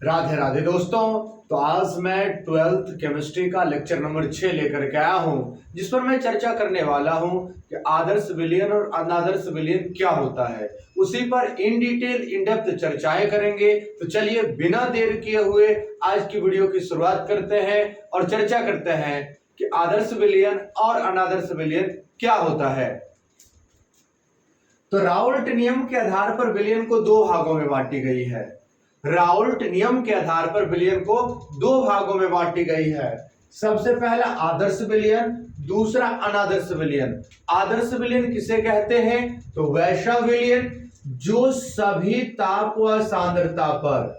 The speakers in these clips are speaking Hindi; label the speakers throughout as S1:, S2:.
S1: राधे राधे दोस्तों। तो आज मैं 12th केमिस्ट्री का लेक्चर नंबर 6 लेकर के आया हूं, जिस पर मैं चर्चा करने वाला हूं कि आदर्श विलयन और अनादर्श विलयन क्या होता है। उसी पर इन डिटेल इन डेप्थ चर्चाएं करेंगे। तो चलिए बिना देर किए हुए आज की वीडियो की शुरुआत करते हैं और चर्चा करते हैं कि आदर्श विलयन और अनादर्श विलयन क्या होता है। तो राउल्ट नियम के आधार पर विलयन को दो भागों में बांटी गई है। राउल्ट नियम के आधार पर विलयन को दो भागों में बांटी गई है। सबसे पहला आदर्श विलयन, दूसरा अनादर्श विलयन। आदर्श विलयन किसे कहते हैं? तो वैसा विलयन जो सभी ताप व सांद्रता पर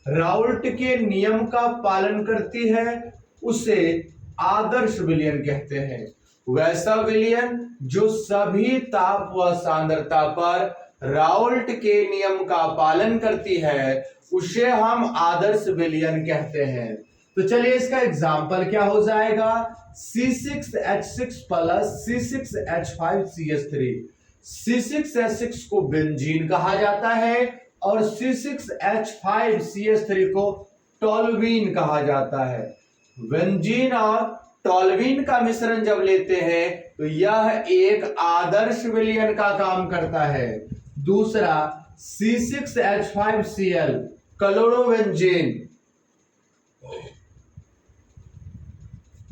S1: राउल्ट के नियम का पालन करती है, उसे आदर्श विलयन कहते हैं। वैसा विलयन जो सभी ताप व सांद्रता पर राउल्ट के नियम का पालन करती है, उसे हम आदर्श विलयन कहते हैं। तो चलिए इसका एग्जाम्पल क्या हो जाएगा। C6H6 plus C6H5CH3। C6H6 को बेंजीन कहा जाता है और C6H5CH3 को टोल्यूइन कहा जाता है। बेंजीन और टोल्यूइन का मिश्रण जब लेते हैं तो यह एक आदर्श विलयन का काम करता है। दूसरा C6H5Cl क्लोरोबेंजीन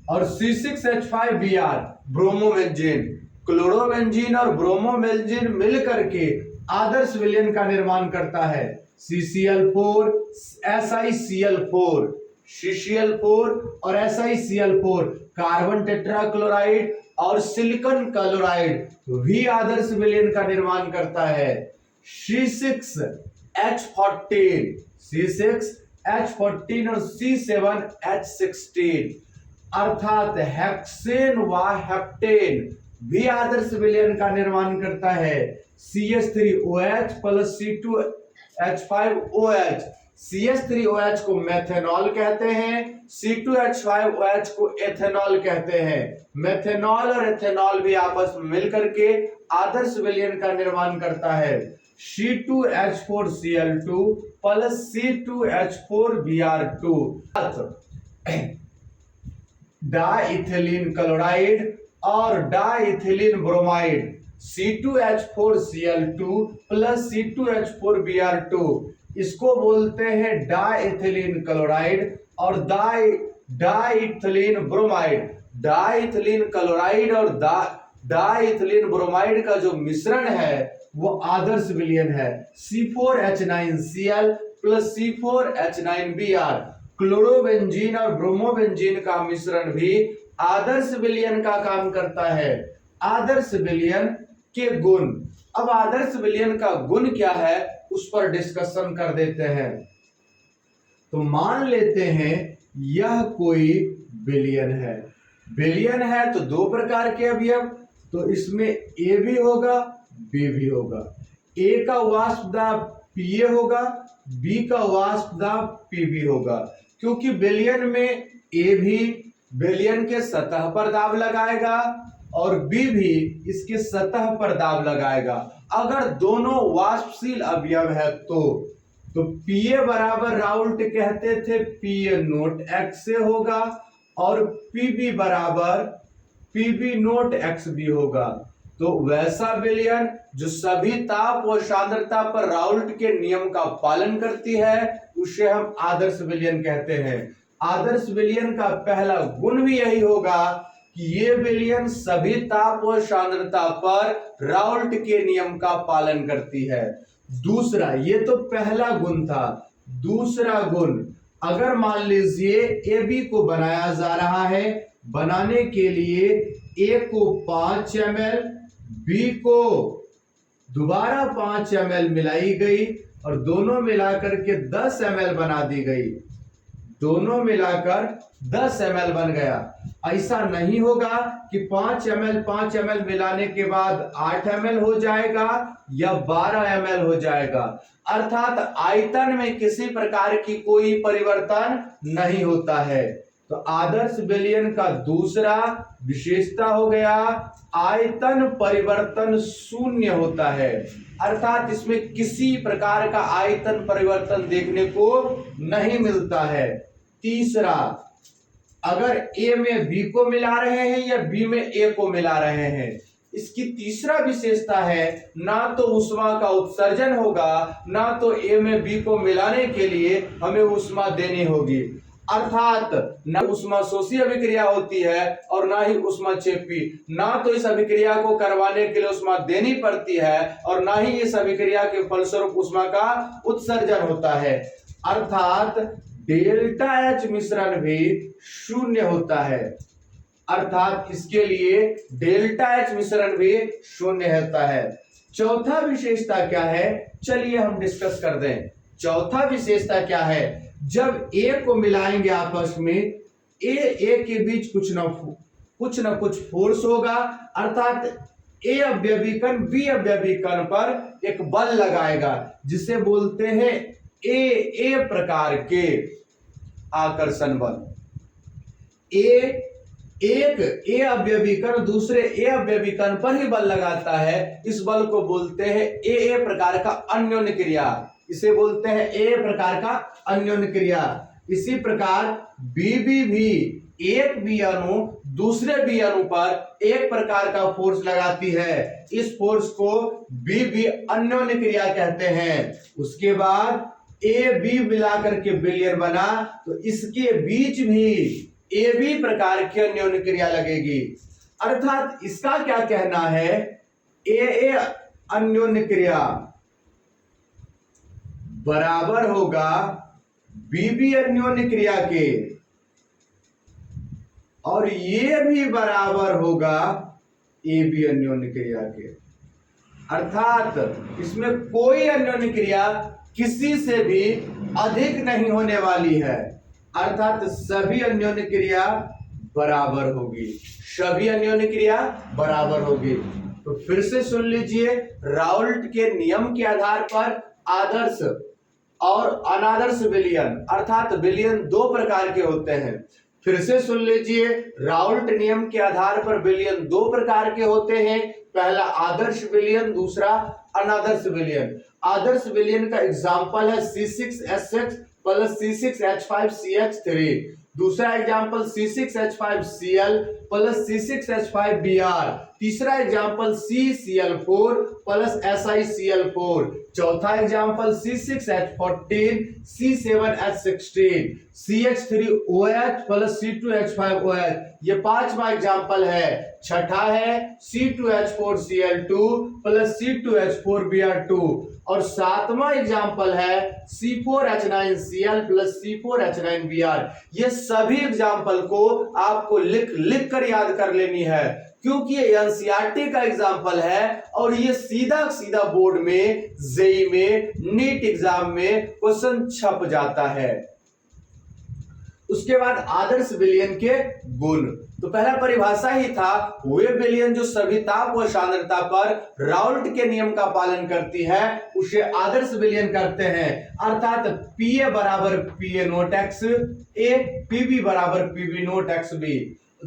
S1: और C6H5Br ब्रोमोबेंजीन। क्लोरोबेंजीन और ब्रोमोबेंजीन मिलकर के आदर्श विलयन का निर्माण करता है। CCl4 SiCl4 CCl4 और SiCl4 कार्बन टेट्राक्लोराइड और सिलिकॉन क्लोराइड भी आदर्श विलयन का निर्माण करता है। C6H14 और C7H16 अर्थात हेक्सेन व हेप्टेन भी आदर्श विलयन का निर्माण करता है। CH3OH plus C2H5OH। CH3OH को मेथेनॉल कहते हैं, C2H5OH को एथेनॉल कहते हैं। मेथेनॉल और एथेनॉल भी आपस में मिलकर के आदर्श विलयन का निर्माण करता है। C2H4Cl2 plus C2H4Br2 diethylene chloride और diethylene bromide. C2H4Cl2 plus C2H4Br2 इसको बोलते हैं डाइथिलीन क्लोराइड और डाइथिलीन ब्रोमाइड। डाइथिलीन क्लोराइड और डाइथिलीन ब्रोमाइड का जो मिश्रण है वो आदर्श विलयन है। C4H9Cl प्लस C4H9Br क्लोरोबेंजीन और ब्रोमोबेंजीन का मिश्रण भी आदर्श विलयन का काम करता है। आदर्श विलयन के गुण। अब आदर्श विलयन का गुण क्या है उस पर डिस्कशन कर देते हैं। तो मान लेते हैं यह कोई विलयन है। विलयन है तो दो प्रकार के अवयव, तो इसमें A भी होगा B भी होगा। A का वाष्प दाब Pa होगा, B का वाष्प दाब Pb होगा। क्योंकि विलयन में A भी विलयन के सतह पर दाब लगाएगा और B भी इसके सतह पर दाब लगाएगा। अगर दोनों वाष्पशील अवयव है तो Pa बराबर राउल्ट कहते थे Pa नोट x से होगा और Pb बराबर Pb नोट xb होगा। तो वैसा विलयन जो सभी ताप व सांद्रता पर राउल्ट के नियम का पालन करती है उसे हम आदर्श विलयन कहते हैं। आदर्श विलयन का पहला गुण भी यही होगा कि ये विलयन सभी ताप व सांद्रता पर राउल्ट के नियम का पालन करती है। दूसरा, ये तो पहला गुण था। दूसरा गुण, अगर मान लीजिए AB को बनाया जा रहा है, बनाने के लिए A को 5 ml, B को दोबारा 5 ml मिलाई गई और दोनों मिलाकर के 10 ml बना दी गई। दोनों मिलाकर 10 ml बन गया। ऐसा नहीं होगा कि 5 ml मिलाने के बाद 8 ml हो जाएगा या 12 ml हो जाएगा। अर्थात आयतन में किसी प्रकार की कोई परिवर्तन नहीं होता है। तो तो आदर्श विलयन का दूसरा विशेषता हो गया आयतन परिवर्तन शून्य होता है, अर्थात इसमें किसी प्रकार का आयतन परिवर्तन देखने को नहीं मिलता है। तीसरा, अगर ए में बी को मिला रहे हैं या बी में ए को मिला रहे हैं, इसकी तीसरा विशेषता है ना तो ऊष्मा का उत्सर्जन होगा, ना तो ए में बी को मिलाने के लिए हमें ऊष्मा देनी होगी, अर्थात न ऊष्मा शोषी अभिक्रिया होती है और ना ही ऊष्मा क्षेपी। ना तो इस अभिक्रिया को करवाने के लिए ऊष्मा देनी पड़ती है और ना ही इस अभिक्रिया के फलस्वरूप ऊष्मा का उत्सर्जन होता है, अर्थात डेल्टा एच मिश्रण भी शून्य होता है, अर्थात इसके लिए डेल्टा एच मिश्रण भी शून्य होता है। चौथा विशेषता क्या है, चलिए हम डिस्कस कर दें। चौथा विशेषता क्या है, जब ए को मिलाएंगे आपस में, ए के बीच कुछ न कुछ फोर्स होगा, अर्थात ए अवयवी कण बी अवयवी कण पर एक बल लगाएगा, जिसे बोलते हैं ए प्रकार के आकर्षण बल। एक ए अवयवी कण दूसरे ए अवयवी कण पर ही बल लगाता है, इस बल को बोलते हैं ए प्रकार का अन्योन्य क्रिया, इसे बोलते हैं ए प्रकार का अन्योन्य क्रिया। इसी प्रकार बीबी भी एक बी अणु दूसरे बी अणु पर एक प्रकार का फोर्स लगाती है, इस फोर्स को बीबी अन्योन्य क्रिया कहते हैं। उसके बाद ए बी मिलाकर के विलयन बना, तो इसके बीच भी ए बी प्रकार की अन्योन्य क्रिया लगेगी, अर्थात इसका क्या कहना है, ए अन्योन्य क्रिया बराबर होगा बीबी अन्योन्य क्रिया के, और ये भी बराबर होगा ए बी अन्योन्य क्रिया के, अर्थात इसमें कोई अन्योन्य क्रिया किसी से भी अधिक नहीं होने वाली है, अर्थात सभी अन्योन्य क्रिया बराबर होगी, सभी अन्योन्य क्रिया बराबर होगी। तो फिर से सुन लीजिए, राउल्ट के नियम के आधार पर आदर्श और अनादर्श विलयन, अर्थात विलयन दो प्रकार के होते हैं। फिर से सुन लीजिए, राउल्ट नियम के आधार पर विलयन दो प्रकार के होते हैं, पहला आदर्श विलयन, दूसरा अनादर्श विलयन। आदर्श विलयन का एग्जांपल है C6H6 प्लस C6H5CH3, दूसरा एग्जांपल C6H5Cl प्लस C6H5Br, तीसरा एग्जांपल CCl4 प्लस SiCl4, चौथा example C6H14 C7H16 CH3OH plus C2H5OH, ये पांचवा एग्जांपल है। छठा है C2H4Cl2 प्लस C2H4Br2, और सातवां एग्जांपल है C4H9Cl प्लस C4H9Br। ये सभी एग्जांपल को आपको लिख कर याद कर लेनी है, क्योंकि ये एनसीईआरटी का एग्जांपल है और ये सीधा बोर्ड में, जेई में, नीट एग्जाम में क्वेश्चन छप जाता है। उसके बाद आदर्श विलयन के गुण, तो पहला परिभाषा ही था, वे विलयन जो सभी ताप व सांद्रता पर राउल्ट के नियम का पालन करती है उसे आदर्श विलयन करते हैं, अर्थात पीए बराबर पीए नोट एक्स ए, पीबी बराबर पीबी नोट एक्स बी।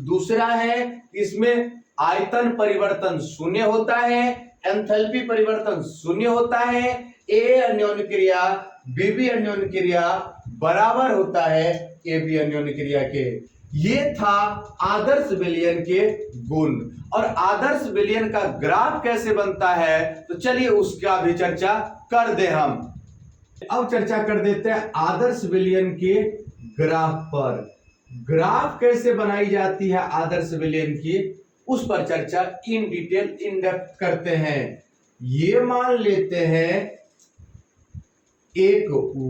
S1: दूसरा है, इसमें आयतन परिवर्तन शून्य होता है, एंथैल्पी परिवर्तन शून्य होता है, ए अन्योन्य क्रिया बीबी अन्योन्य क्रिया बराबर होता है ए बी अन्योन्य क्रिया के। ये था आदर्श विलयन के गुण। और आदर्श विलयन का ग्राफ कैसे बनता है, तो चलिए उसका भी चर्चा कर दे हम। अब चर्चा कर देते हैं आदर्श विलयन के ग्राफ पर। ग्राफ कैसे बनाई जाती है आदर्श विलयन की, उस पर चर्चा इन डिटेल इन डेप्थ करते हैं। ये मान लेते हैं एक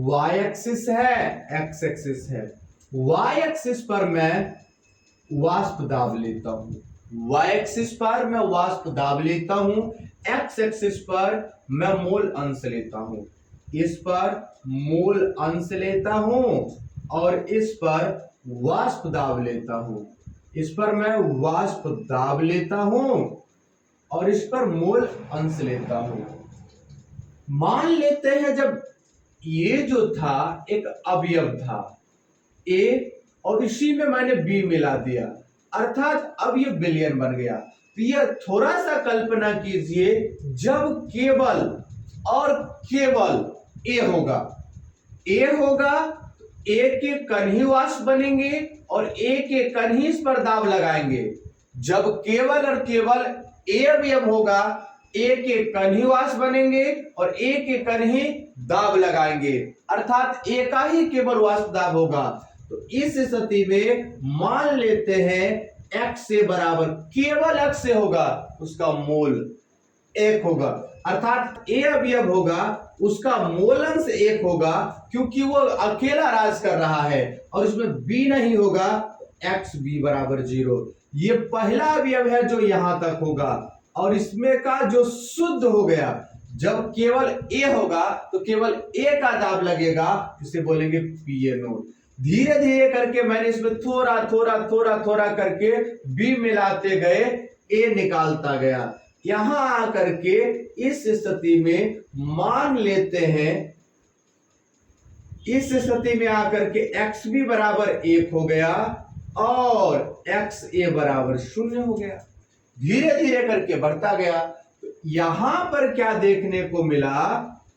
S1: y एक्सिस है, x एक्सिस है। y एक्सिस पर मैं वाष्प दाब लेता हूं, y एक्सिस पर मैं वाष्प दाब लेता हूं, x एक्सिस पर मैं मोल अंश लेता हूं, इस पर मोल अंश लेता हूं और इस पर वाष्प दाब लेता हूं, इस पर मैं वाष्प दाब लेता हूं और इस पर मोल अंश लेता हूं। मान लेते हैं जब ये जो था एक अवयव था, A और इसी में मैंने बी मिला दिया, अर्थात अब ये बिलियन बन गया। तो ये थोड़ा सा कल्पना कीजिए, जब केवल और केवल ए होगा, ए होगा तो ए के कण ही वाष्प बनेंगे और ए के कण ही इस पर दाब लगाएंगे। जब केवल और केवल ए अवयव होगा, ए के कण ही वाष्प बनेंगे और ए के कण ही दाब लगाएंगे, अर्थात ए का ही केवल वाष्प दाब होगा। तो इस स्थिति में मान लेते हैं x से बराबर, केवल x से होगा, उसका मोल 1 होगा, अर्थात ए अवयव होगा उसका मोल अंश 1 होगा, क्योंकि वो अकेला राज कर रहा है और उसमें b नहीं होगा, x b बराबर 0। ये पहला अवयव है जो यहां तक होगा और इसमें का जो शुद्ध हो गया, जब केवल ए होगा तो केवल ए का दाब लगेगा, इसे बोलेंगे पी ए नोट। धीरे धीरे करके मैंने इसमें थोड़ा थोड़ा थोड़ा थोड़ा करके बी मिलाते गए, ए निकालता गया। यहां आकर के इस स्थिति में मान लेते हैं, इस स्थिति में आकर के एक्स बी बराबर 1 हो गया और एक्स ए बराबर 0 हो गया। धीरे धीरे करके बढ़ता गया। तो यहां पर क्या देखने को मिला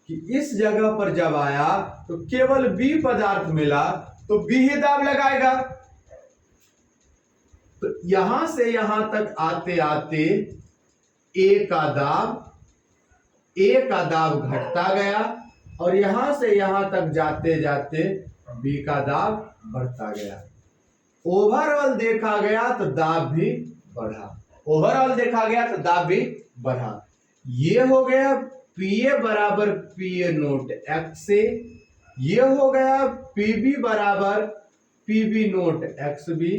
S1: कि इस जगह पर जब आया तो केवल बी पदार्थ मिला, तो बी ही दाब लगाएगा। तो यहां से यहां तक आते आते ए का दाब घटता गया और यहां से यहां तक जाते जाते बी का दाब बढ़ता गया। ओवरऑल देखा गया तो दाब भी बढ़ा, ओवरऑल देखा गया तो दाब भी बढ़ा। ये हो गया पी ए बराबर पी ए नोट एक्स से, ये हो गया पीबी बराबर पीबी नोट एक्स बी,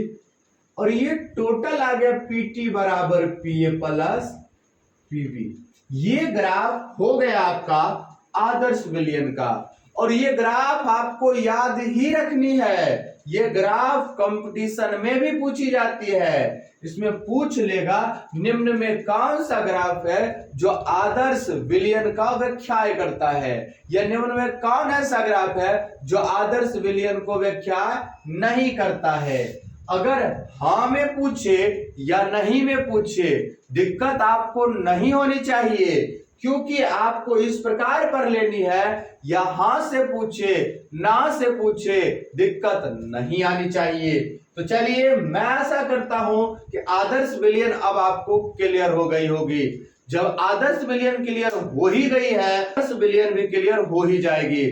S1: और ये टोटल आ गया पीटी बराबर पी ए प्लस पीबी। ये ग्राफ हो गया आपका आदर्श विलयन का। और ये ग्राफ आपको याद ही रखनी है, ये ग्राफ कंपटीशन में भी पूछी जाती है। इसमें पूछ लेगा निम्न में कौन सा ग्राफ है जो आदर्श विलयन का व्याख्या करता है, या निम्न में कौन ऐसा ग्राफ है जो आदर्श विलयन को व्याख्या नहीं करता है। अगर हाँ में पूछे या नहीं में पूछे, दिक्कत आपको नहीं होनी चाहिए, क्योंकि आपको इस प्रकार पर लेनी है, या हाँ से पूछे ना से पूछे, दिक्कत नहीं आनी चाहिए। तो चलिए मैं आशा करता हूं कि आदर्श विलयन अब आपको क्लियर हो गई होगी। जब आदर्श विलयन क्लियर हो ही गई है, आदर्श विलयन भी क्लियर हो ही जाएगी।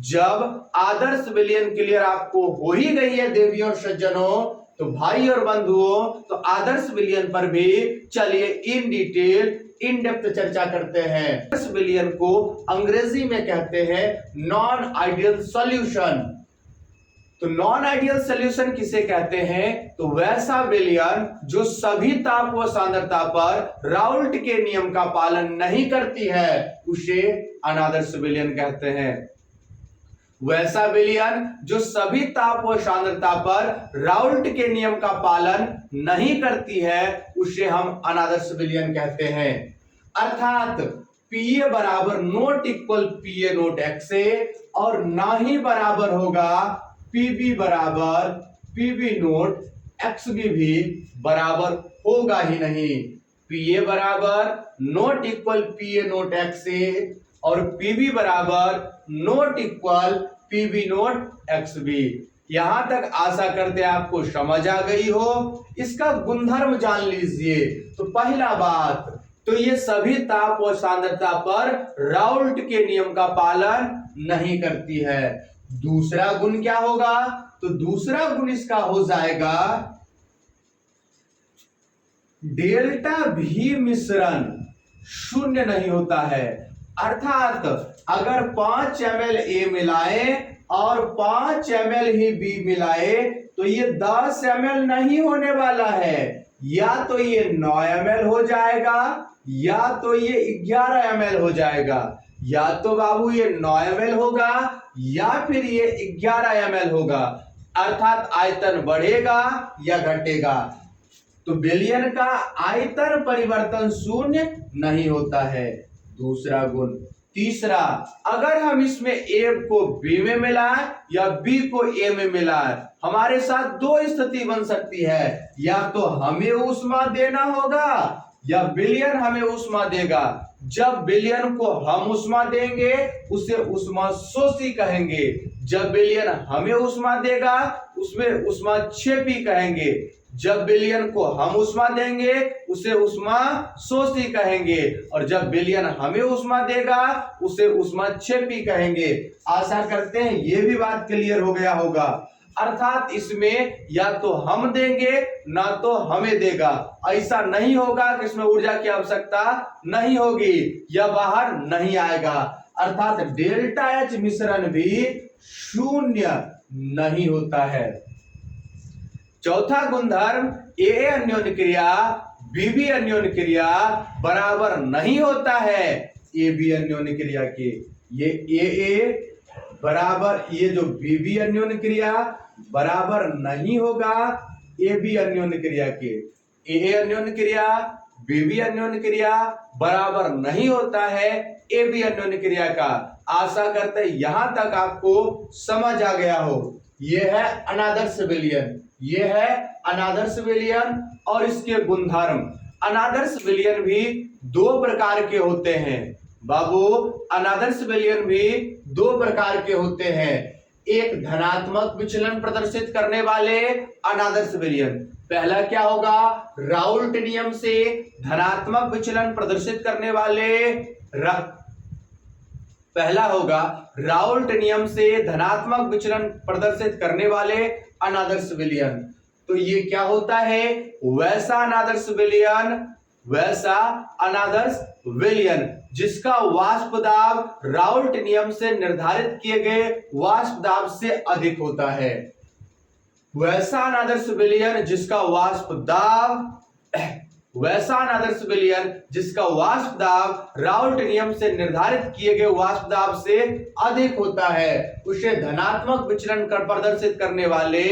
S1: जब आदर्श विलयन क्लियर आपको हो ही गई है देवियों और सज्जनों, तो भाई और बंधुओं, तो आदर्श विलयन पर भी चलिए इन डिटेल इन डेप्थ चर्चा करते हैं। आदर्श विलयन को अंग्रेजी में कहते हैं नॉन आइडियल सॉल्यूशन। तो नॉन आइडियल सॉल्यूशन किसे कहते हैं? तो वैसा विलयन जो सभी ताप व सांद्रता पर राउल्ट के नियम का पालन नहीं करती है, उसे अनादर्श विलयन कहते हैं। वैसा विलयन जो सभी ताप व सांद्रता पर राउल्ट के नियम का पालन नहीं करती है, उसे हम अनादर्श विलयन कहते हैं। अर्थात पीए बराबर not equal PA naught x A, और ना ही बराबर होगा पीबी बराबर पीबी नोट एक्स बी भी बराबर होगा ही नहीं। पीए बराबर not equal PA naught x A और पीबी बराबर not equal PB naught x B. यहां तक आशा करते आपको समझ आ गई हो। इसका गुणधर्म जान लीजिए। तो पहला बात, तो ये सभी ताप और सांद्रता पर राउल्ट के नियम का पालन नहीं करती है। दूसरा गुण क्या होगा? तो दूसरा गुण इसका हो जाएगा डेल्टा भी मिश्रण शून्य नहीं होता है। अर्थात अगर 5 ml ए मिलाए और 5 ml ही बी मिलाए, तो ये 10 ml नहीं होने वाला है। या तो ये 9 ml हो जाएगा, या तो ये 11 ml हो जाएगा। या तो बाबू ये 9 ml होगा या फिर ये 11 ml होगा। अर्थात आयतन बढ़ेगा या घटेगा। तो विलयन का आयतन परिवर्तन शून्य नहीं होता है। दूसरा गुण, तीसरा, अगर हम इसमें A को B में मिलाएं या B को A में मिलाएं, हमारे साथ दो स्थिति बन सकती है, या तो हमें ऊष्मा देना होगा या विलयन हमें ऊष्मा देगा। जब विलयन को हम ऊष्मा देंगे उसे ऊष्माशोषी कहेंगे, जब विलयन हमें ऊष्मा देगा उसमें ऊष्माक्षेपी कहेंगे, जब विलयन को हम ऊष्मा देंगे उसे ऊष्माशोषी कहेंगे, और जब विलयन हमें ऊष्मा देगा उसे ऊष्माक्षेपी कहेंगे। आशा करते हैं ये भी बात क्लियर हो गया होगा। अर्थात इसमें या तो हम देंगे ना तो हमें देगा। ऐसा नहीं होगा कि इसमें ऊर्जा की आवश्यकता नहीं होगी, यह बाहर नहीं आएगा। अर्थात डेल्टा एच मिश्रण भी शून्य नहीं होता है। चौथा गुणधर्म ए अन्योन्य क्रिया बीबी अन्योन्य क्रिया बराबर नहीं होता है ए बी अन्योन्य क्रिया के। ये ए बराबर ये जो बीबी अन्योन्य क्रिया बराबर नहीं होगा ए बी अन्योन्य क्रिया के। ए अन्योन्य क्रिया बीबी अन्योन्य क्रिया बराबर नहीं होता है ए बी अन्योन्य क्रिया का। आशा करते यहां तक आपको समझ आ गया हो। यह है अनादर्श विलयन, यह है अनादर्श विलयन और इसके गुणधर्म। अनादर्श विलयन भी दो प्रकार के होते हैं बाबू, अनादर्श विलयन भी दो प्रकार के होते हैं। एक धनात्मक विचलन प्रदर्शित करने वाले अनादर्श विलयन। पहला क्या होगा, राउल्ट नियम से धनात्मक विचलन प्रदर्शित करने वाले पहला होगा राउल्ट नियम से धनात्मक विचलन प्रदर्शित करने वाले अनादर्श विलयन। तो ये क्या होता है, वैसा अनादर्श विलयन, वैसा अनादर्श विलयन जिसका वाष्प दाब राउल्ट नियम से निर्धारित किए गए वाष्प दाब से अधिक होता है। वैसा अनादर्श विलयन जिसका वाष्प दाब वैसा अनादर्श विलयन जिसका वाष्प दाब राउल्ट नियम से निर्धारित किए गए वाष्प दाब से अधिक होता है उसे धनात्मक विचलन कर प्रदर्शित करने वाले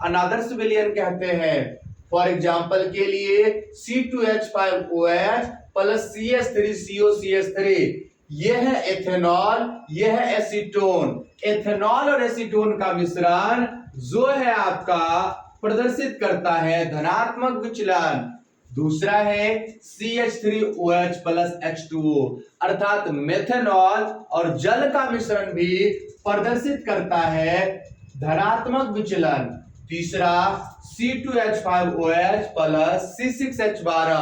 S1: अनादर्श विलयन कहते हैं। फॉर एग्जाम्पल के लिए C2H5OH प्लस CH3COCH3, यह है एथेनॉल, यह है एसीटोन। एथेनॉल और एसीटोन का मिश्रण जो है आपका प्रदर्शित करता है धनात्मक विचलन। दूसरा है CH3OH प्लस H2O, अर्थात मेथेनॉल और जल का मिश्रण भी प्रदर्शित करता है धनात्मक विचलन। तीसरा C2H5OH प्लस C6H12,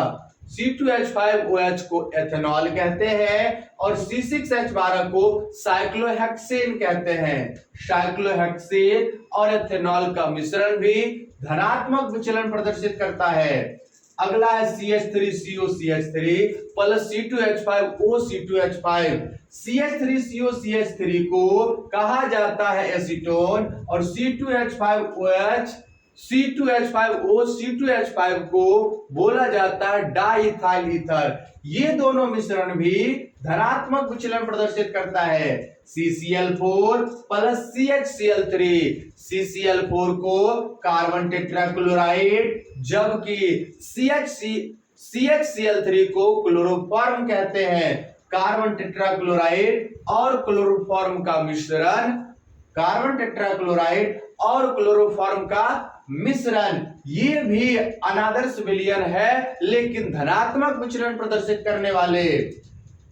S1: C2H5OH को एथेनॉल कहते हैं और C6H12 को साइक्लोहेक्सेन कहते हैं। साइक्लोहेक्सेन और एथेनॉल का मिश्रण भी धनात्मक विचलन प्रदर्शित करता है। अगला है CH3COCH3 प्लस C2H5OC2H5। CH3COCH3 को कहा जाता है एसीटोन और C2H5OC2H5 को बोला जाता है डाइथाइल ईथर। ये दोनों मिश्रण भी धनात्मक विचलन प्रदर्शित करता है। CCl4 प्लस CHCl3, CCl4 को कार्बन टेट्राक्लोराइड जबकि CHCl3 को क्लोरोफॉर्म कहते हैं। कार्बन टेट्राक्लोराइड और क्लोरोफॉर्म का मिश्रण, कार्बन टेट्राक्लोराइड और क्लोरोफॉर्म का मिश्रण ये भी अनादर्श विलयन है लेकिन धनात्मक विचलन प्रदर्शित करने वाले।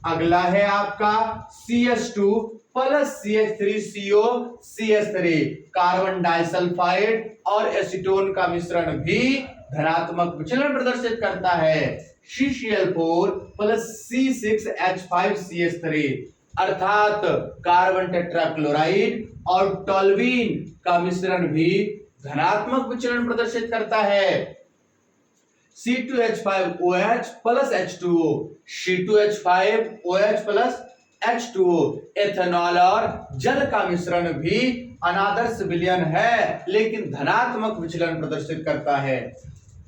S1: अगला है आपका CH2 plus CH3COCH3, carbon disulphide और एसीटोन का मिश्रण भी धनात्मक विचलन प्रदर्शित करता है। CCl4 प्लस C6H5CH3, अर्थात कार्बन टेट्राक्लोराइड और टोल्यूइन का मिश्रण भी धनात्मक विचलन प्रदर्शित करता है। C2H5OH plus H2O, C2H5OH plus H2O, ethanol और जल का मिश्रण भी अनादर्श विलयन है लेकिन धनात्मक विचलन प्रदर्शित करता है।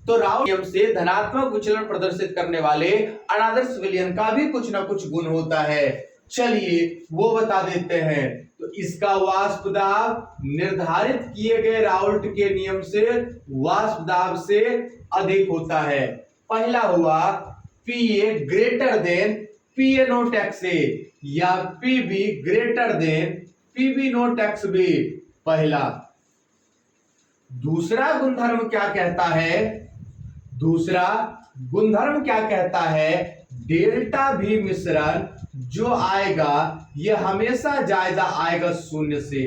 S1: तो राउल्ट नियम से धनात्मक विचलन प्रदर्शित करने वाले अनादर्श विलयन का भी कुछ ना कुछ गुण होता है। चलिए वो बता देते हैं। तो इसका वाष्प दाब निर्धारित किए गए राउल्ट के नियम से वाष्प दाब से अधिक होता है। पहला हुआ Pa greater than Pa naught XA, या PB greater than PB naught x B, पहला। दूसरा गुणधर्म क्या कहता है, दूसरा गुणधर्म क्या कहता है, डेल्टा भी मिश्रण जो आएगा ये हमेशा ज्यादा आएगा शून्य से,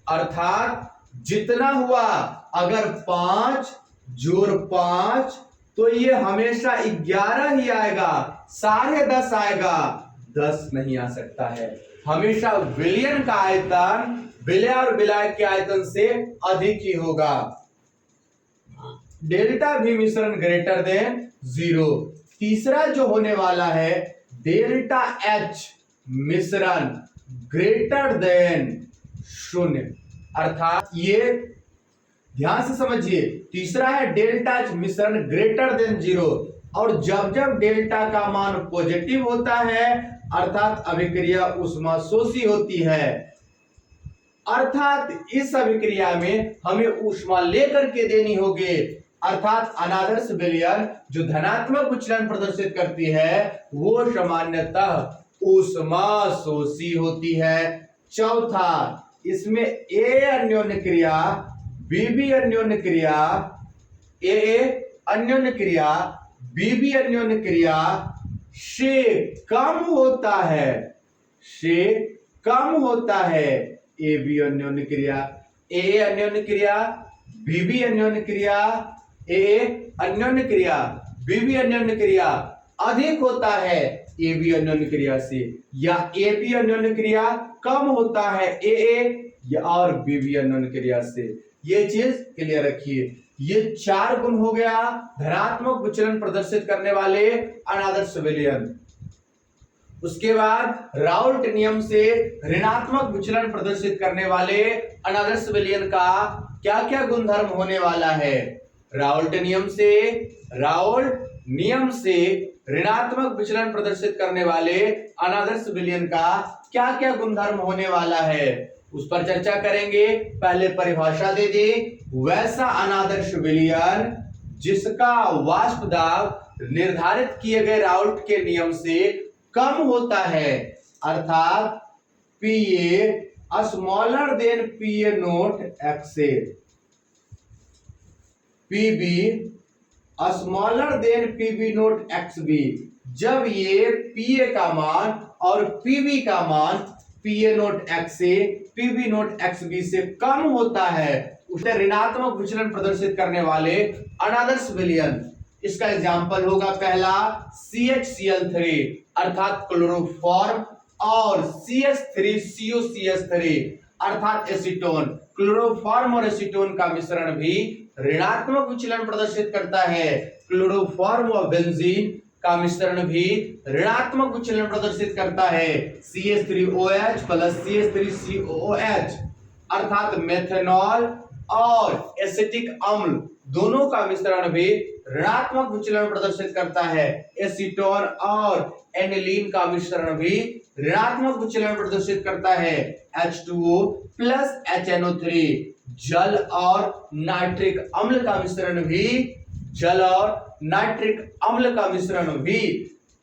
S1: अर्थात जितना हुआ, अगर 5 जोड़ 5 तो ये हमेशा 11 ही आएगा, 10.5 आएगा, 10 नहीं आ सकता है। हमेशा विलयन का आयतन विलय और विलायक के आयतन से अधिक ही होगा। डेल्टा भी मिश्रण ग्रेटर देन 0। तीसरा जो होने वाला है डेल्टा एच मिश्रण ग्रेटर देन 0, अर्थात ये ध्यान से समझिए, तीसरा है डेल्टा एच मिश्रण ग्रेटर देन 0, और जब जब डेल्टा का मान पॉजिटिव होता है अर्थात अभिक्रिया ऊष्माशोषी होती है, अर्थात इस अभिक्रिया में हमें ऊष्मा लेकर के देनी होगी, अर्थात अनादर्श विलयन जो धनात्मक विचलन प्रदर्शित करती है वो सामान्यतः ऊष्माशोषी होती है। चौथा, इसमें ए अन्योन्य क्रिया बीबी अन्योन्य क्रिया, ए अन्योन्य क्रिया बीबी अन्योन्य क्रिया से कम होता है, से कम होता है। ए बी अन्योन्य क्रिया, ए अन्योन्य क्रिया बीबी अन्योन्य क्रिया, ए अन्योन्य क्रिया बीबी अन्योन्य क्रिया अधिक होता है ए बी अन्योन्य क्रिया से, या ए बी अन्योन्य क्रिया कम होता है ए और बीबी अन्योन्य क्रिया से। ये चीज क्लियर रखिए। ये 4 गुण हो गया धनात्मक विचलन प्रदर्शित करने वाले अनादर्श विलयन। उसके बाद राउल्ट नियम से ऋणात्मक विचलन प्रदर्शित करने वाले अनादर्श विलयन का क्या क्या गुणधर्म होने वाला है। राउल्ट नियम से ऋणात्मक विचलन प्रदर्शित करने वाले अनादर्श विलयन का क्या क्या गुणधर्म होने वाला है, उस पर चर्चा करेंगे। पहले परिभाषा दे दे, वैसा अनादर्श विलयन जिसका वाष्प दाब निर्धारित किए गए राउल्ट के नियम से कम होता है, अर्थात PA smaller than PA naught x A, PB smaller than PB naught x B. जब ये पीए का मान और पीबी का मान PA naught x A PB naught x B से कम होता है उसे ऋणात्मक विचलन प्रदर्शित करने वाले अनादर्श विलयन। इसका एग्जांपल होगा पहला CHCl3 अर्थात क्लोरोफॉर्म और CH3COCH3 अर्थात एसीटोन। क्लोरोफॉर्म और एसीटोन का मिश्रण भी ऋणात्मक विचलन प्रदर्शित करता है। क्लोरोफॉर्म और बेंजीन का मिश्रण भी ऋणात्मक विचलन प्रदर्शित करता है। CH3OH प्लस CH3COOH अर्थात मेथनॉल और एसिटिक अम्ल दोनों का मिश्रण भी ऋणात्मक विचलन प्रदर्शित करता है। एसीटोन और एनिलीन का मिश्रण भी ऋणात्मक विचलन प्रदर्शित करता है। H2O प्लस HNO3 जल और नाइट्रिक अम्ल का मिश्रण भी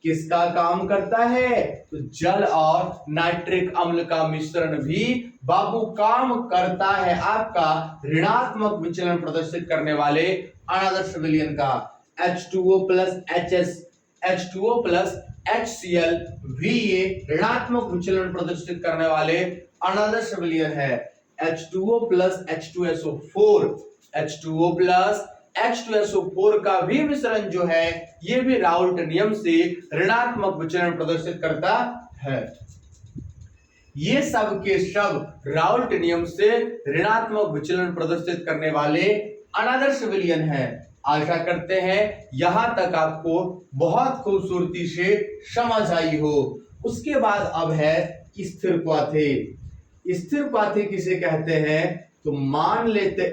S1: किसका काम करता है, तो जल और नाइट्रिक अम्ल का मिश्रण भी बाबू काम करता है आपका ऋणात्मक विचलन प्रदर्शित करने वाले अनादर्श विलयन का। H2O प्लस HCl भी ये ऋणात्मक विचलन प्रदर्शित करने वाले अनादर्श विलयन है। H2O प्लस H2SO4 का भी मिश्रण जो है ये भी राउल्ट नियम से ऋणात्मक विचलन प्रदर्शित करता है। ये सब के सब राउल्ट नियम से ऋणात्मक विचलन प्रदर्शित करने वाले अनादर्श विलयन है। आशा करते हैं यहां तक आपको बहुत खूबसूरती से समझ आई हो। उसके बाद अब है स्थिर क्वाथे। स्थिर क्वाथे किसे कहते हैं, तो मान लेते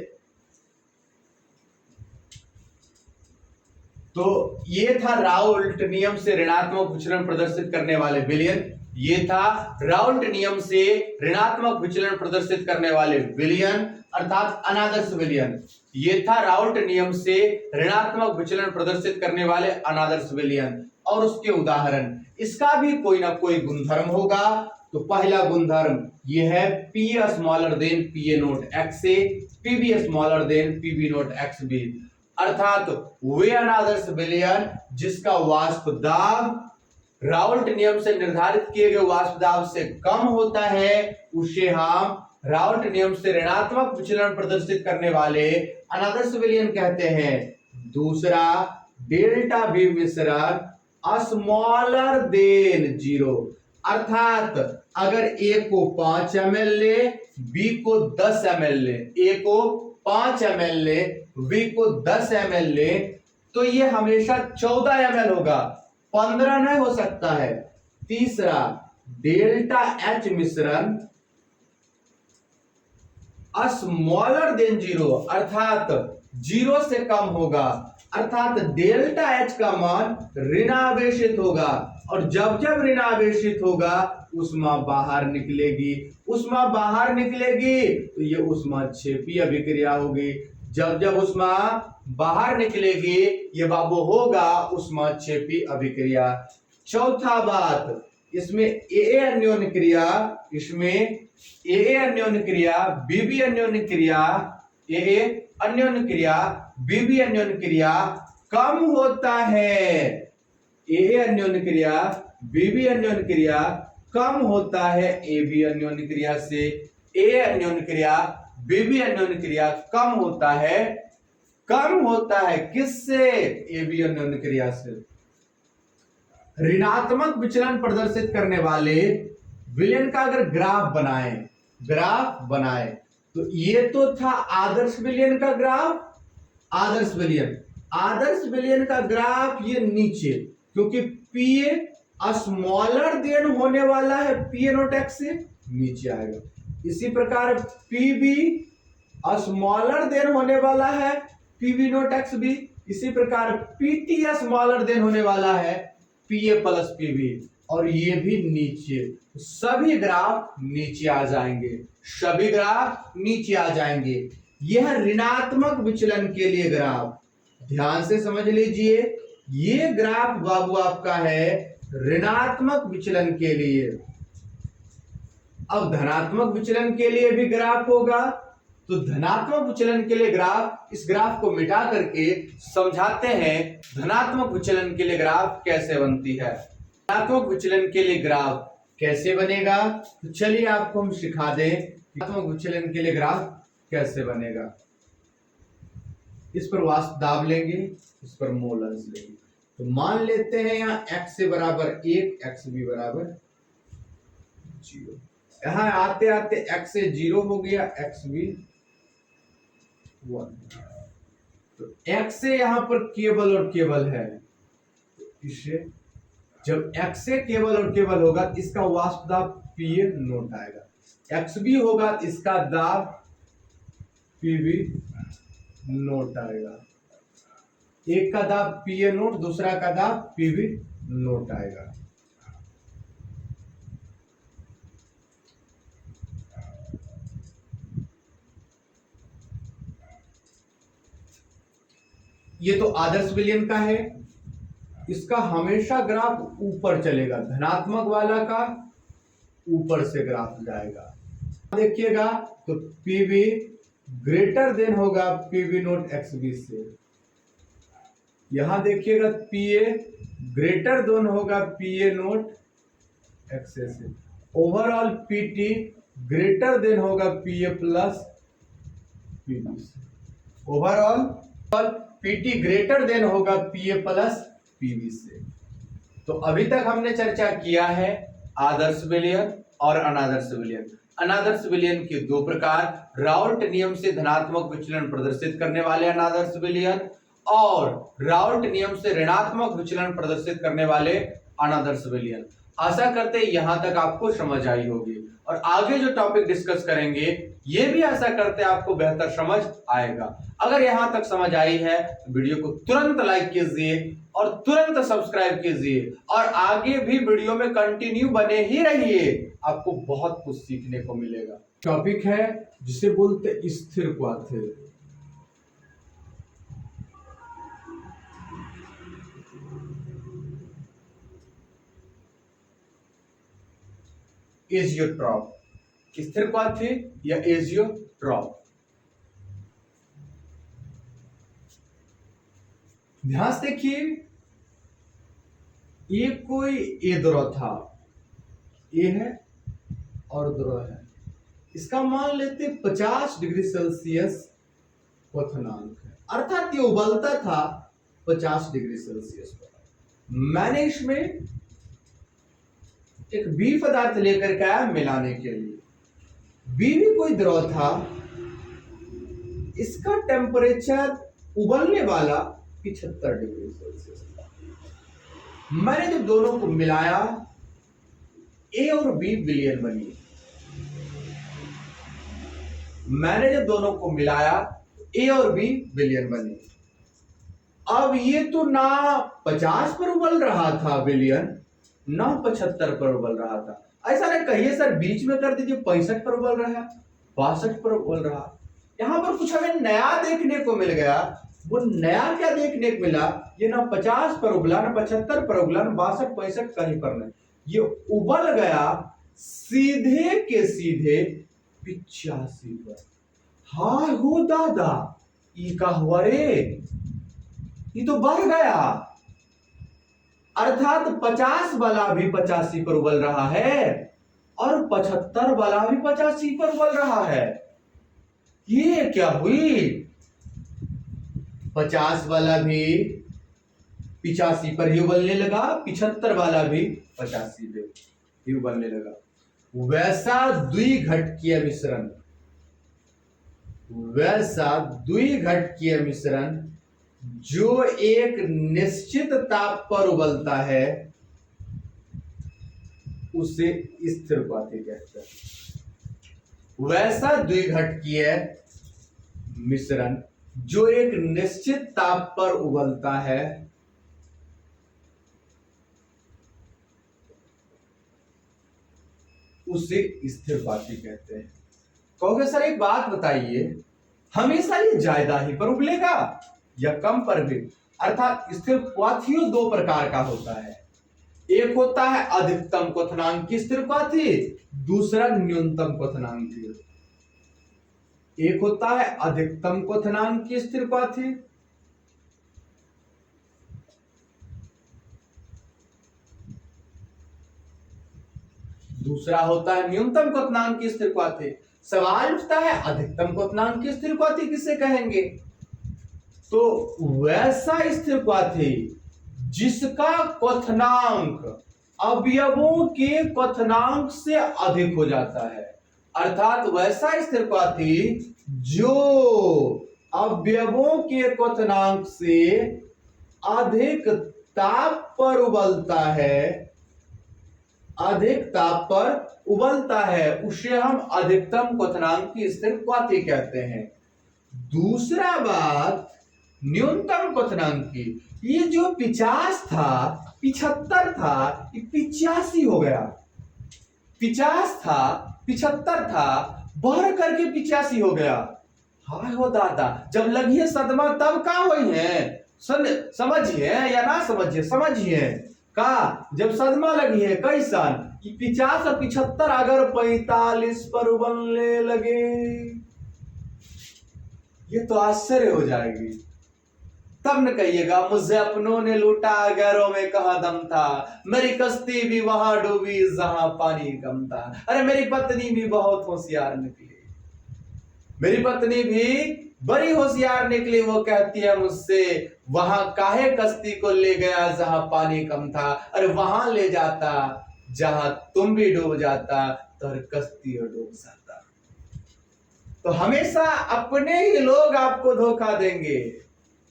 S1: तो ये था राउल्ट नियम से ऋणात्मक विचलन प्रदर्शित करने वाले विलयन। ये था राउल्ट नियम से ऋणात्मक विचलन प्रदर्शित करने वाले विलयन अर्थात अनादर्श विलयन। ये था राउल्ट नियम से ऋणात्मक विचलन प्रदर्शित करने वाले अनादर्श विलयन। और उसके उदाहरण, इसका भी कोई ना कोई गुणधर्म होगा। तो पहला गुणधर्म ये है P smaller than PA note XA, PB smaller than PB note XB, अर्थात वे अनादर्श विलयन जिसका वाष्प दाब राउल्ट नियम से निर्धारित किए गए वाष्प दाब से कम होता है, उसे हम राउल्ट नियम से ऋणात्मक विचलन प्रदर्शित करने वाले अनादर्श विलयन कहते हैं। दूसरा, डेल्टा बी मिश्रण स्मॉलर देन 0, अर्थात अगर A को 5 ml ले, B को 10 ml ले, A को 5 ml ले, B को 10 ml ले, तो ये हमेशा 14 ml होगा, 15 नहीं हो सकता है। तीसरा, डेल्टा H मिश्रण स्मॉलर देन 0, अर्थात 0 से कम होगा, अर्थात डेल्टा H का मान ऋणावेशित होगा, और जब जब ऋणावेशित होगा ऊष्मा बाहर निकलेगी, ऊष्मा बाहर निकलेगी तो ये ऊष्मा क्षेपी अभिक्रिया होगी, जब जब ऊष्मा बाहर निकलेगी ये बाबू होगा ऊष्मा क्षेपी अभिक्रिया। चौथा बात, इसमें AA अन्योन्य क्रिया, इसमें AA अन्योन्य क्रिया, BB अन्योन्य क्रिया, AA अन्योन्य क्रिया, BB अन्योन्य क्रिया कम होता है। AA अन्योन्य क्रिया, BB अन्योन्य क्रिया कम होता है AB अन्योन्य क्रिया से। AA अन्योन्य क्रिया, BB अन्योन्य क्रिया कम होता है किससे? AB अन्योन्य क्रिया से। ऋणात्मक विचलन प्रदर्शित करने वाले विलयन का अगर ग्राफ बनाए तो ये तो था आदर्श विलयन का ग्राफ, आदर्श विलयन का ग्राफ ये नीचे, क्योंकि PA स्मॉलर देन होने वाला है PA नोट X से, नीचे आएगा। इसी प्रकार PB स्मॉलर देन होने वाला है PB नोट XB, इसी प्रकार PT स्मॉलर देन होने वाला है PA प्लस PB, और ये भी नीचे। सभी ग्राफ नीचे आ जाएंगे, यह ऋणात्मक विचलन के लिए ग्राफ, ध्यान से समझ लीजिए, ये ग्राफ बाबू आपका है ऋणात्मक विचलन के लिए। अब धनात्मक विचलन के लिए भी ग्राफ होगा, तो धनात्मक विचलन के लिए ग्राफ, इस ग्राफ को मिटा करके समझाते हैं धनात्मक विचलन के लिए ग्राफ कैसे बनती है। धनात्मक विचलन के लिए ग्राफ कैसे बनेगा, तो चलिए आपको हम सिखा दें धनात्मक विचलन के लिए ग्राफ कैसे बनेगा। इस पर वाष्प दाब लेंगे, इस पर मोल अंश लेंगे, तो मान लेते हैं यहाँ x से बराबर 1, XB बराबर 0। यहां आते आते x से 0 हो गया, XB 1। तो x से यहां पर केवल और केवल है, तो इसे जब x से केवल और केवल होगा इसका वाष्प दाब PA नोट आएगा, XB होगा इसका दाब PB नोट आएगा। एक का दाब PA नोट, दूसरा का दाब PB नोट आएगा। ये तो आदर्श विलयन का है, इसका हमेशा ग्राफ ऊपर चलेगा, धनात्मक वाला का ऊपर से ग्राफ जाएगा। देखिएगा तो PB ग्रेटर देन होगा PB नोट XB से, यहां देखिएगा PA ग्रेटर देन होगा PA नोट XA से। ओवरऑल PT ग्रेटर देन होगा PA प्लस PB से। ओवरऑल PT ग्रेटर देन होगा PA प्लस PB से। तो अभी तक हमने चर्चा किया है आदर्श विलयन और अनादर्श विलयन। अनादर्श विलयन के दो प्रकार, राउल्ट नियम से धनात्मक विचलन प्रदर्शित करने वाले अनादर्श विलयन और राउल्ट नियम से ऋणात्मक विचलन प्रदर्शित करने वाले अनादर्श विलयन। आशा करते हैं यहां तक आपको समझ आई होगी, और आगे जो टॉपिक डिस्कस करेंगे ये भी आशा करते हैं आपको बेहतर समझ आएगा। अगर यहां तक समझ आई है तो वीडियो को तुरंत लाइक कीजिए और तुरंत सब्सक्राइब कीजिए, और आगे भी वीडियो में कंटिन्यू बने ही रहिए, आपको बहुत कुछ सीखने को मिलेगा। टॉपिक है जिसे बोलते स्थिर क्वाथेर। एजियोट्रॉप, स्थिर क्या थे या एजियोट्रॉप। ध्यान से देखिए, ये कोई ए द्रव था, ए है और द्रव है, इसका मान लेते 50 डिग्री सेल्सियस क्वथनांक है, अर्थात ये उबलता था 50 डिग्री सेल्सियस पर। मैंने इसमें एक बी पदार्थ लेकर के आया मिलाने के लिए। बी भी कोई द्रव था, इसका टेम्परेचर उबलने वाला 75 डिग्री सेल्सियस था। मैंने जब दोनों को मिलाया, ए और बी विलयन बनी। मैंने जब दोनों को मिलाया, ए और बी विलयन बनी। अब ये तो ना 50 पर उबल रहा था विलयन, ना 75 पर उबल रहा था। ऐसा नहीं कहिए सर बीच में कर दीजिए, 65 पर उबल रहा है, 62 पर उबल रहा। यहां पर कुछ हमें नया देखने को मिल गया। वो नया क्या देखने को मिला, ये ना 50 पर उबला, ना 75 पर उबला, ना 62 65 कहीं पर नहीं, ये उबल गया सीधे के सीधे 85 पर। हाय हो दादा, ये का हुआ रे, ये तो बढ़ गया, अर्थात 50 वाला भी 85 पर उबल रहा है और 75 वाला भी 85 पर उबल रहा है। ये क्या हुई, 50 वाला भी 85 पर ही उबलने लगा, 75 वाला भी 85 पे ही उबलने लगा। वैसा द्विघटकीय मिश्रण, वैसा द्विघटकीय मिश्रण जो एक निश्चित ताप पर उबलता है उसे स्थिर उपाधि कहते हैं। वैसा द्विघटकीय मिश्रण जो एक निश्चित ताप पर उबलता है उसे स्थिर उपाधि कहते हैं। कहोगे सर एक बात बताइए, हमेशा ये ज्यादा ही पर उबलेगा या कम पर भी? अर्थात स्थिर क्वाथियो दो प्रकार का होता है, एक होता है अधिकतम क्वथनांक की स्थिर क्वाथी, दूसरा न्यूनतम क्वथनांक की। एक होता है अधिकतम क्वथनांक की स्थिर क्वाथी, दूसरा होता है न्यूनतम क्वथनांक की स्थिर क्वाथी। सवाल उठता है अधिकतम क्वथनांक की स्थिर क्वाथी किसे कहेंगे? तो वैसा स्थिर क्वाथी जिसका क्वथनांक अवयवों के क्वथनांक से अधिक हो जाता है, अर्थात वैसा स्थिर क्वाथी जो अवयवों के क्वथनांक से अधिक ताप पर उबलता है, अधिक ताप पर उबलता है, उसे हम अधिकतम क्वथनांक की स्थिर क्वाथी कहते हैं। दूसरा बात न्यूनतम क्वथनांक की, ये जो 50 था 75 था, ये 85 हो गया। 50 था 75 था, बढ़ करके 85 हो गया। हाय हो दादा, जब लगी सदमा तब का हुई है, समझिए या ना समझिए, समझिए का जब सदमा लगी है कैसन कि 50 और 75 अगर 45 पर उबलने लगे, ये तो आश्चर्य हो जाएगी। तब न कहिएगा मुझे अपनों ने लूटा, गैरों में कहां दम था, मेरी कश्ती भी वहां डूबी जहां पानी कम था। अरे मेरी पत्नी भी बहुत होशियार निकली, मेरी पत्नी भी बड़ी होशियार निकली। वो कहती है मुझसे, वहां काहे कश्ती को ले गया जहां पानी कम था? अरे वहां ले जाता जहां तुम भी डूब जाता, तो कश्ती डूब जाता। तो हमेशा अपने ही लोग आपको धोखा देंगे।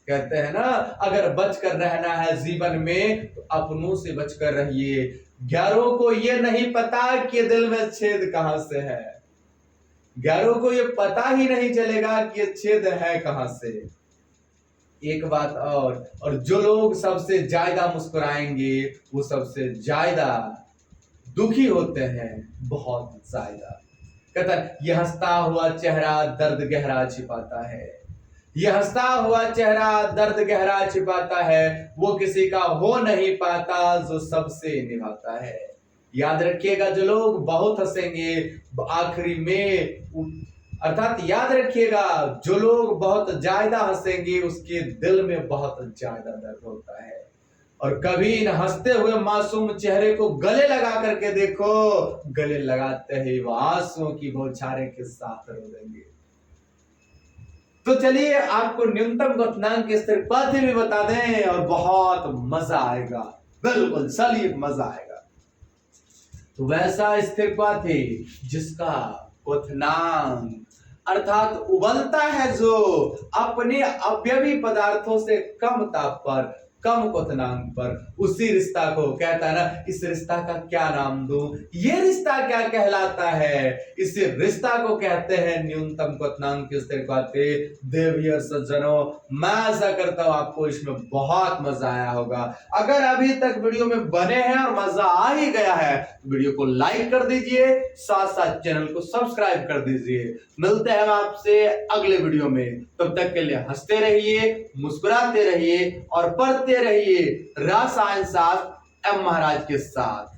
S1: कहते हैं ना, अगर बचकर रहना है जीवन में तो अपनों से बचकर रहिए। गैरों को ये नहीं पता कि दिल में छेद कहां से है, गैरों को ये पता ही नहीं चलेगा कि ये छेद है कहां से। एक बात और जो लोग सबसे ज्यादा मुस्कुराएंगे वो सबसे ज्यादा दुखी होते हैं, बहुत ज्यादा। कहता है ये हंसता हुआ चेहरा दर्द गहरा छिपाता है, ये हंसता हुआ चेहरा दर्द गहरा छिपाता है, वो किसी का हो नहीं पाता जो सबसे निभाता है। याद रखिएगा, जो लोग बहुत हंसेंगे आखिरी में, अर्थात याद रखिएगा, जो लोग बहुत ज्यादा हंसेंगे उसके दिल में बहुत ज्यादा दर्द होता है। और कभी इन हंसते हुए मासूम चेहरे को गले लगा करके देखो, गले लगाते ही वो आंसुओं की बौछारें के साथ रो देंगे। तो चलिए आपको न्यूनतम क्वथनांक की स्थिरपाथी भी बता दें और बहुत मजा आएगा, बिल्कुल सलीम मजा आएगा। तो वैसा स्थिरपाथी जिसका क्वथनांक अर्थात उबलता है, जो अपने अवयवी पदार्थों से कम ताप पर, कम क्वथनांक पर, उसी रिश्ता को कहता है ना, इस रिश्ता का क्या नाम दूं, ये रिश्ता क्या कहलाता है, इस रिश्ता को कहते हैं न्यूनतम क्वथनांक की स्थिरपाथी। देवियर सज्जनों, मैं आशा करता हूं आपको इसमें बहुत मजा आया होगा। अगर अभी तक वीडियो में बने हैं और मजा आ ही गया है तो वीडियो को लाइक कर दीजिए, साथ साथ चैनल को सब्सक्राइब कर दीजिए। मिलते हैं आपसे अगले वीडियो में, तब तक के लिए हंसते रहिए, मुस्कुराते रहिए और पढ़ते रहिए रसायन शास्त्र एम महाराज के साथ।